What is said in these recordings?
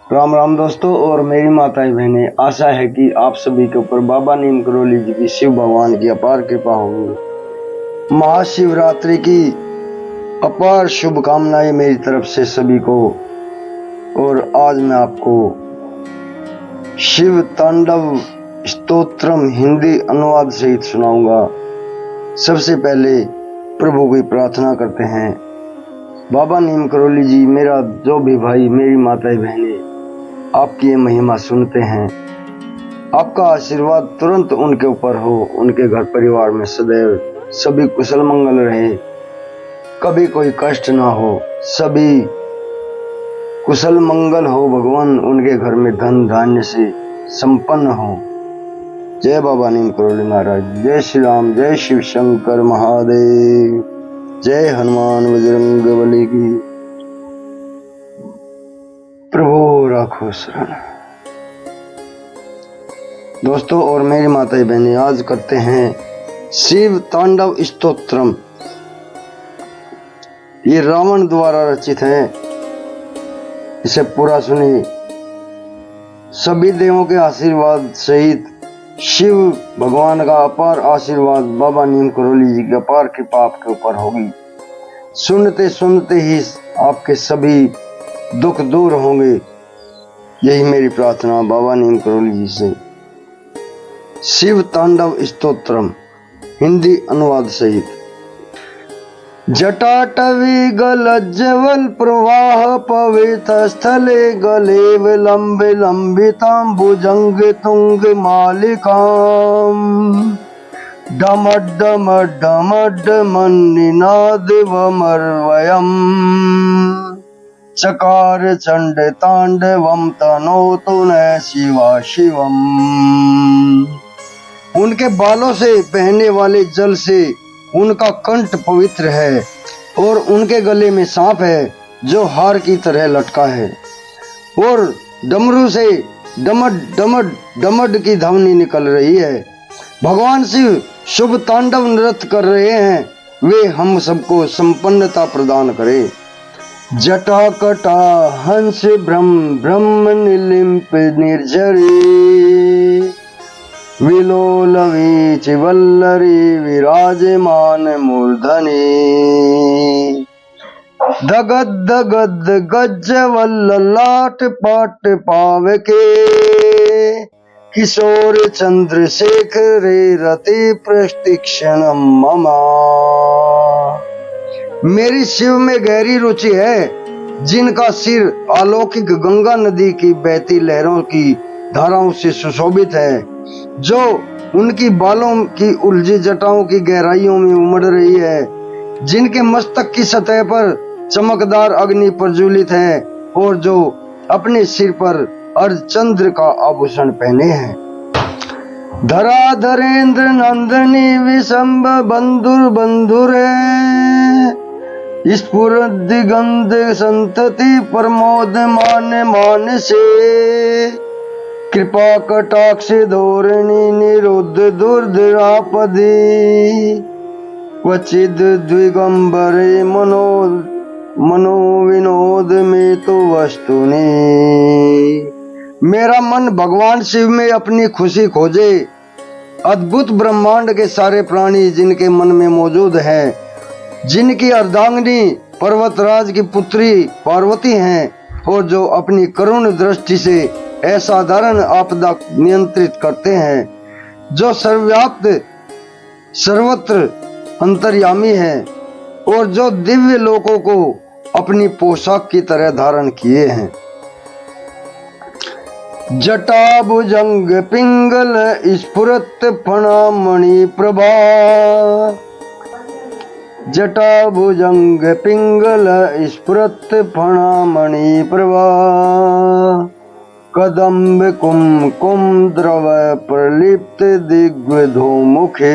राम राम दोस्तों और मेरी माताएं बहनें, आशा है कि आप सभी के ऊपर बाबा नीम करोली जी की शिव भगवान की अपार कृपा होगी। महाशिवरात्रि की अपार शुभकामनाएं मेरी तरफ से सभी को। और आज मैं आपको शिव तांडव स्तोत्रम हिंदी अनुवाद सहित सुनाऊंगा। सबसे पहले प्रभु की प्रार्थना करते हैं। बाबा नीम करोली जी, मेरा जो भी भाई, मेरी माताएं बहनें आपकी ये महिमा सुनते हैं, आपका आशीर्वाद तुरंत उनके ऊपर हो, उनके घर परिवार में सदैव सभी कुशल मंगल रहे, कभी कोई कष्ट ना हो, सभी कुशल मंगल हो। भगवान उनके घर में धन धान्य से संपन्न हो। जय बाबा नीम करोली महाराज, जय श्री राम, जय शिव शंकर महादेव, जय हनुमान बजरंग बली की। प्रभु राखो शरण। दोस्तों और मेरी माताएं बहनें, आज करते हैं शिव तांडव स्तोत्रम। ये रावण द्वारा रचित है, इसे पूरा सुनिए। सभी देवों के आशीर्वाद सहित शिव भगवान का अपार आशीर्वाद, बाबा नीम करोली जी की अपार कृपा आपके ऊपर होगी। सुनते सुनते ही आपके सभी दुख दूर होंगे, यही मेरी प्रार्थना बाबा नीम करोली जी से। शिव तांडव स्तोत्रम हिंदी अनुवाद सहित। जटाटवी गलज्जवल प्रवाह पवित स्थले गले विलंबे लंबितां भुजंग तुंग मालिकाम डमड डमड डमड मन्निनाद वमर्वयम् चकार चंड तांडवम तनोतु न शिवा शिवम। उनके बालों से बहने वाले जल से उनका कंठ पवित्र है और उनके गले में सांप है जो हार की तरह लटका है, और डमरू से डमड डमड डमड की ध्वनि निकल रही है। भगवान शिव शुभ तांडव नृत्य कर रहे हैं, वे हम सबको संपन्नता प्रदान करे। जटा कटा हंस ब्रह्म निलिम्प निर्झरी विलोलवीच वल्लरी विराजमान मूर्धनि दगद दगद गज्ज वल्ललाट पाट पावके किशोर चंद्रशेखर रति प्रस्तिक्षण ममा। मेरी शिव में गहरी रुचि है, जिनका सिर अलौकिक गंगा नदी की बहती लहरों की धाराओं से सुशोभित है, जो उनकी बालों की उलझी जटाओं की गहराइयों में उमड़ रही है, जिनके मस्तक की सतह पर चमकदार अग्नि प्रज्वलित है और जो अपने सिर पर अर्धचंद्र का आभूषण पहने हैं। धराधरेंद्र नंदनी विशंब बंधुर बंधुरे स्फुरत दिगंध संतति प्रमोद मान से कृपा कटाक्ष धोरणी निरुद्ध दुर्धरापदी क्वचिद द्विगंबरे मनो विनोद में तो वस्तुनि। मेरा मन भगवान शिव में अपनी खुशी खोजे। अद्भुत ब्रह्मांड के सारे प्राणी जिनके मन में मौजूद हैं, जिनकी अर्धांगिनी पर्वतराज की पुत्री पार्वती हैं, और जो अपनी करुण दृष्टि से असाधारण आपदा नियंत्रित करते हैं, जो सर्वव्याप्त सर्वत्र अंतर्यामी है, और जो दिव्य लोकों को अपनी पोशाक की तरह धारण किए हैं। जटा भुजंग पिंगल स्फुरत फणामणि प्रभा जटा भुजंग पिंगल स्फुरत फणामणि प्रभा कदम्ब कुम द्रव प्रलिप्त दिग्धोमुखे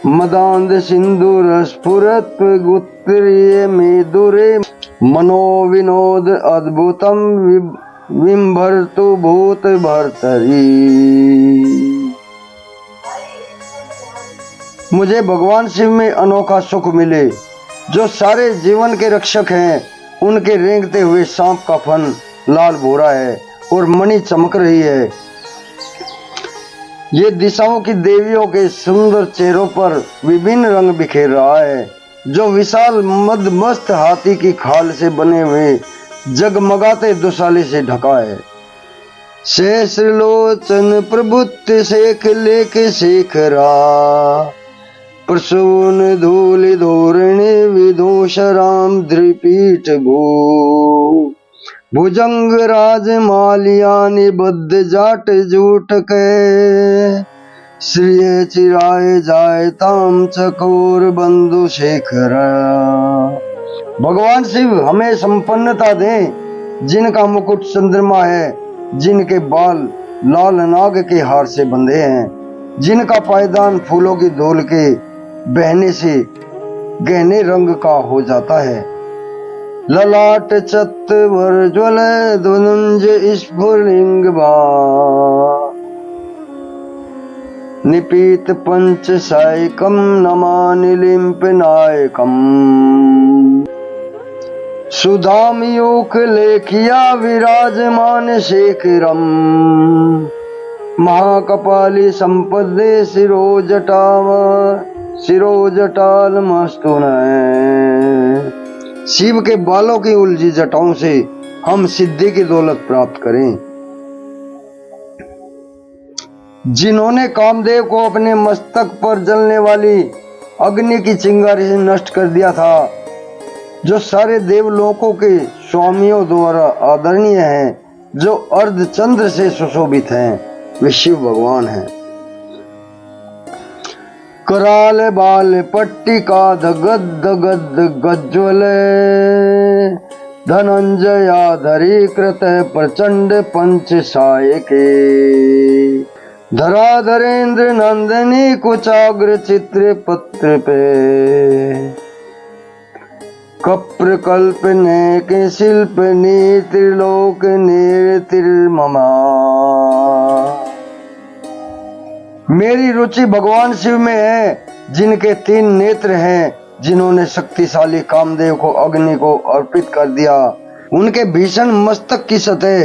मदांध सिंदूर स्फुरत गुत्रीय मेदुरे मनोविनोद अद्भुतम विंभर्तु भूत भर्तरी। मुझे भगवान शिव में अनोखा सुख मिले, जो सारे जीवन के रक्षक हैं उनके रेंगते हुए सांप का फन लाल भूरा है और मणि चमक रही है। ये दिशाओं की देवियों के सुंदर चेहरों पर विभिन्न रंग बिखेर रहा है, जो विशाल मदमस्त हाथी की खाल से बने हुए जगमगाते दुशाले से ढका है। सहस्रलोचन प्रभुत शेख लेके शेखरा, प्रसून धूल धोरणे विदोष राम द्रिपीठ भू, भुजंग राज मालिया निबद्ध जाट जूट के, श्री चिराए जाए ताम चकोर बंधु शेखर। भगवान शिव हमें संपन्नता दें, जिनका मुकुट चंद्रमा है, जिनके बाल लाल नाग के हार से बंधे हैं, जिनका पायदान फूलों की धूल के बहने से गहने रंग का हो जाता है। ललाट चत्वर ज्वल धनुंज स्फुलिंग निपीत पंच सायकम नमानि लिंप नायकम, सुधाम योग लेखिया विराजमान शेखरम, महाकपाली संपदे शिरोजटाल मस्तुन। शिव के बालों की उलझी जटाओं से हम सिद्धि की दौलत प्राप्त करें। जिन्होंने कामदेव को अपने मस्तक पर जलने वाली अग्नि की चिंगारी से नष्ट कर दिया था, जो सारे देवलोकों के स्वामियों द्वारा आदरणीय हैं, जो अर्धचंद्र से सुशोभित हैं, वे शिव भगवान हैं। कराल बाल पट्टिका धगद गद गज्वल, धनंजयाधरी कृत प्रचंड पंच सायके, धराधरेन्द्र नंदनी कुचाग्र चित्र पत्र पे, कप्र कल्प ने शिल्प नी त्रिलोक निर्तिर्ममा। मेरी रुचि भगवान शिव में है, जिनके 3 नेत्र हैं, जिन्होंने शक्तिशाली कामदेव को अग्नि को अर्पित कर दिया। उनके भीषण मस्तक की सतह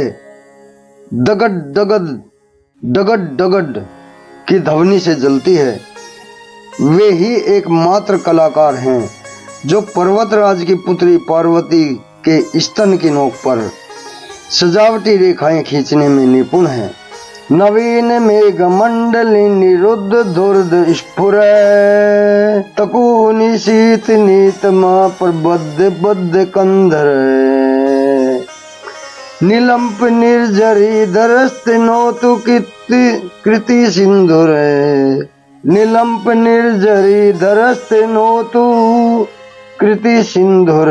दगड दगड दगड दगड की ध्वनि से जलती है। वे ही एकमात्र कलाकार हैं जो पर्वतराज की पुत्री पार्वती के स्तन की नोक पर सजावटी रेखाएं खींचने में निपुण है। नवीन मेघ मंडली निरुद्ध धुर्द स्फुर, तकूनि शीत नीत मां पर बद्ध कंधर, नीलंप निर्जरी धरस्त नोतु कृति सिंधुर, नीलंप निर्जरी धरस्त नोतु कृति सिंधुर,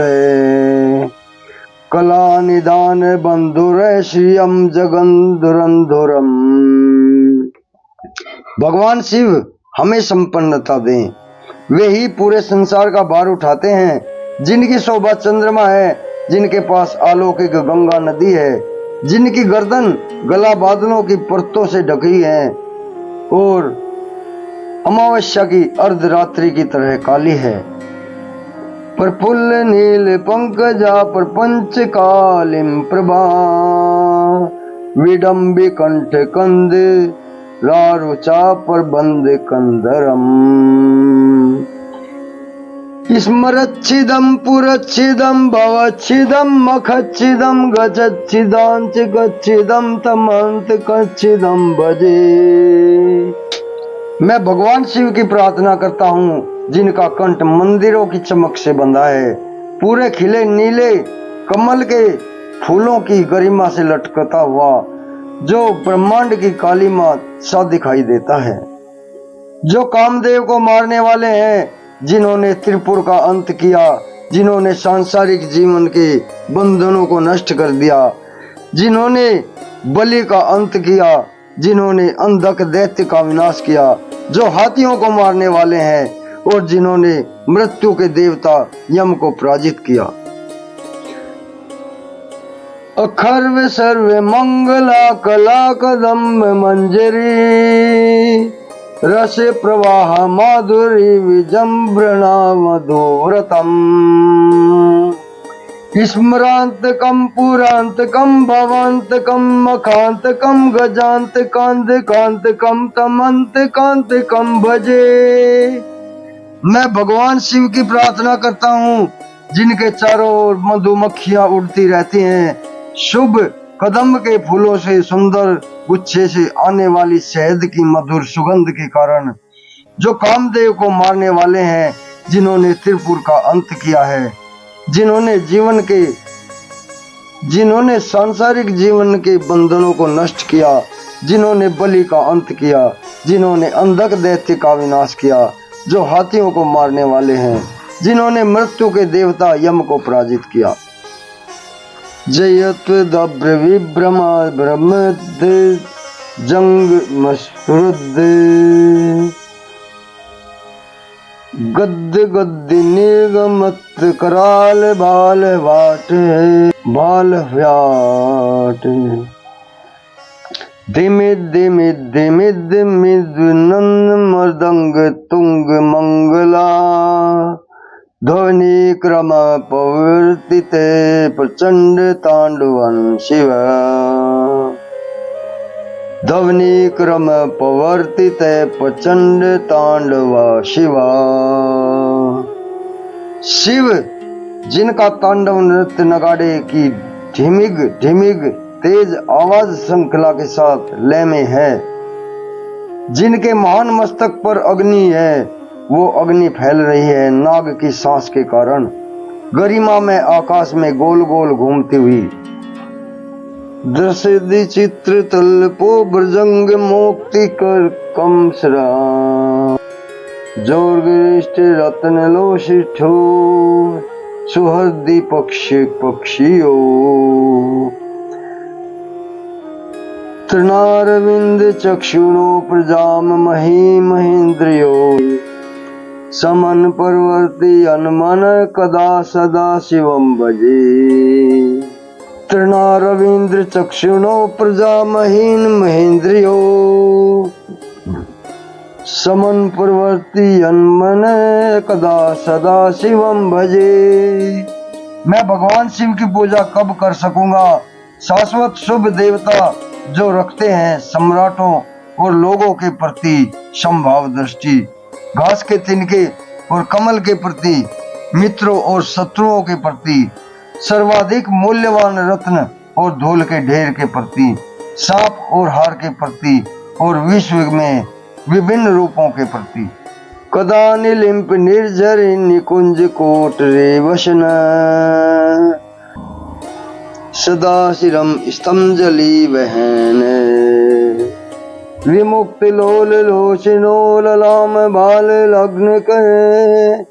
कला निदान बंधुर श्रियम जगंधुरंधुरम। भगवान शिव हमें संपन्नता दें। वे ही पूरे संसार का भार उठाते हैं, जिनकी शोभा चंद्रमा है, जिनके पास अलौकिक गंगा नदी है, जिनकी गर्दन गला बादलों की परतों से ढकी है और अमावस्या की अर्धरात्रि की तरह काली है। प्रफुल्ल नील पंकजा प्रपंच कालिम प्रभा, विडम्बी कंठ कंद रारुचा पर बंद कंदरम, स्मरच्छिदम पुरच्छिदम भवच्छिदम मखच्छिदम गच्छिदांच गच्छिदम तमंत कच्छिदम भजे। मैं भगवान शिव की प्रार्थना करता हूँ, जिनका कंठ मंदिरों की चमक से बंधा है, पूरे खिले नीले कमल के फूलों की गरिमा से लटकता हुआ, जो ब्रह्मांड की काली मां सा दिखाई देता है, जो कामदेव को मारने वाले हैं, जिन्होंने त्रिपुर का अंत किया, जिन्होंने सांसारिक जीवन के बंधनों को नष्ट कर दिया, जिन्होंने बलि का अंत किया, जिन्होंने अंधक दैत्य का विनाश किया, जो हाथियों को मारने वाले हैं और जिन्होंने मृत्यु के देवता यम को पराजित किया। अखर्व सर्व मंगला कला कदम्ब मंजरी, रस प्रवाह माधुरी विजंभ्रणा मधुव्रतम, स्मरांतकम पुरांतकम भवांतकम मखांतकम गजांतकांतकांतकम तमंतकांतकम भजे। मैं भगवान शिव की प्रार्थना करता हूँ जिनके चारों ओर मधुमक्खियां उड़ती रहती हैं। शुभ कदम्ब के फूलों से सुंदर गुच्छे से आने वाली शहद की मधुर सुगंध के कारण, जो कामदेव को मारने वाले हैं, जिन्होंने त्रिपुर का अंत किया है, जिन्होंने सांसारिक जीवन के बंधनों को नष्ट किया, जिन्होंने बलि का अंत किया, जिन्होंने अंधक दैत्य का विनाश किया, जो हाथियों को मारने वाले हैं, जिन्होंने मृत्यु के देवता यम को पराजित किया। जयत्वदभ्र विभ्रमा ब्रह्मद जंग मसरुद गद्द गद्द निर्गमत कराल बाल वाट बाल व्याट दिमिद दिमिद दिमिद दिमिद नंद मृदंग तुंग मंगला ध्वनि क्रम प्रवर्तित प्रचंड तांडवन शिव। ध्वनि क्रम प्रवर्तित प्रचंड तांडव शिवा। शिव जिनका तांडव नृत्य नगाड़े की ढिमिग ढिमिग तेज आवाज श्रृंखला के साथ लय में है, जिनके महान मस्तक पर अग्नि है, वो अग्नि फैल रही है नाग की सांस के कारण, गरिमा में आकाश में गोल गोल घूमती हुई। दृश्य चित्र तल्पो ब्रजंग मोक्ति कर कमसरा जोर्गिष्ट रत्न लोशिठो सुहृदि पक्षी पक्षियो तृणारविंद चक्षुणो प्रजाम मही महेन्द्रियो समन परवर्ती अनुमन कदा सदा शिवम भजे। तृणारविंद्र चक्षुणो प्रजा महीन महेन्द्रियो समन परवर्ती अनुमन कदा सदा शिवम भजे। मैं भगवान शिव की पूजा कब कर सकूंगा? शाश्वत शुभ देवता जो रखते हैं सम्राटों और लोगों के प्रति समभाव दृष्टि, घास के तिनके और कमल के प्रति, मित्रों और शत्रुओं के प्रति, सर्वाधिक मूल्यवान रत्न और धूल के ढेर के प्रति, सांप और हार के प्रति और विश्व में विभिन्न रूपों के प्रति। कदानिलिंप निर्झर निकुंज कोट रे वसन सदा शिरम स्तम जली बहन विमुक्त लोल लोचनो ललाम बाल लग्न कहे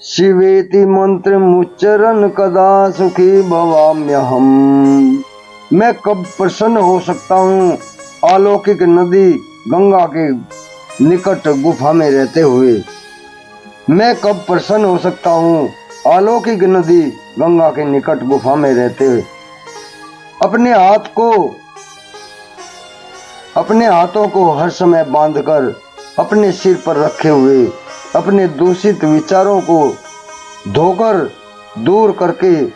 शिवेति मंत्र मुच्चरण कदा सुखी भवाम्यहम। मैं कब प्रसन्न हो सकता हूँ अलौकिक नदी गंगा के निकट गुफा में रहते हुए? मैं कब प्रसन्न हो सकता हूँ अलौकिक नदी गंगा के निकट गुफा में रहते हुए? अपने हाथों को हर समय बांधकर अपने सिर पर रखे हुए, अपने दूषित विचारों को धोकर दूर करके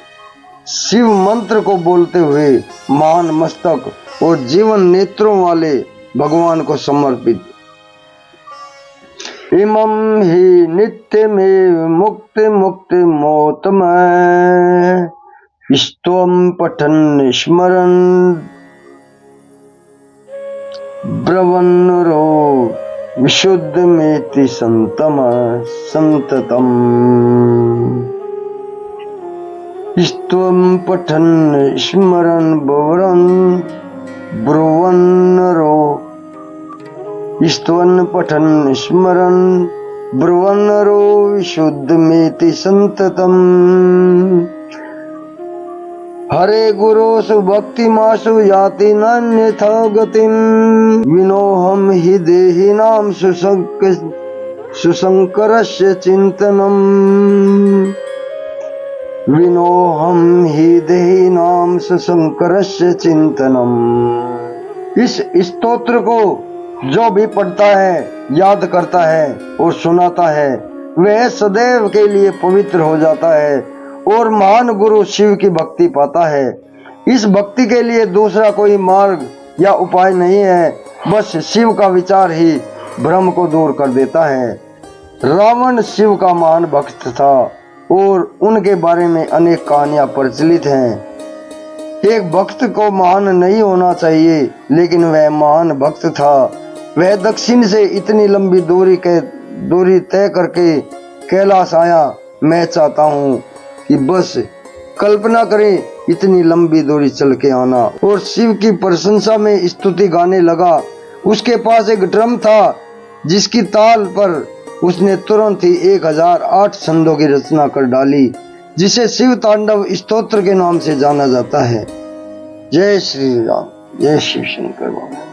शिव मंत्र को बोलते हुए महान मस्तक और जीवन नेत्रों वाले भगवान को समर्पित। इमं ही नित्यमेव मुक्ति मुक्ति मोतमय स्तवं पठन् स्मरन् ब्रवन्नरो विशुद्धमेति संततम् स्तवं पठन् स्मरन् ब्रुवन्नरो स्तवन् पठन् स्मरन् ब्रुवन्नरो विशुद्धमेति संततम्। हरे गुरोसु भक्तिमासु याति नान्यथा गतिम् विनोहम हि देहिनां सुशंकरस्य चिंतनम् विनोहम हि देहिनां सुशंकरस्य चिंतनम्। इस स्तोत्र को जो भी पढ़ता है, याद करता है और सुनाता है, वह सदैव के लिए पवित्र हो जाता है और महान गुरु शिव की भक्ति पाता है। इस भक्ति के लिए दूसरा कोई मार्ग या उपाय नहीं है, बस शिव का विचार ही भ्रम को दूर कर देता है। रावण शिव का महान भक्त था और उनके बारे में अनेक कहानियां प्रचलित हैं। एक भक्त को महान नहीं होना चाहिए, लेकिन वह महान भक्त था। वह दक्षिण से इतनी लंबी दूरी तय करके कैलाश आया। मैं चाहता हूँ कि बस कल्पना करें इतनी लंबी दूरी चल के आना। और शिव की प्रशंसा में स्तुति गाने लगा। उसके पास एक ड्रम था जिसकी ताल पर उसने तुरंत ही 1008 छंदों की रचना कर डाली, जिसे शिव तांडव स्तोत्र के नाम से जाना जाता है। जय श्री राम, जय शिव शंकर बाबा।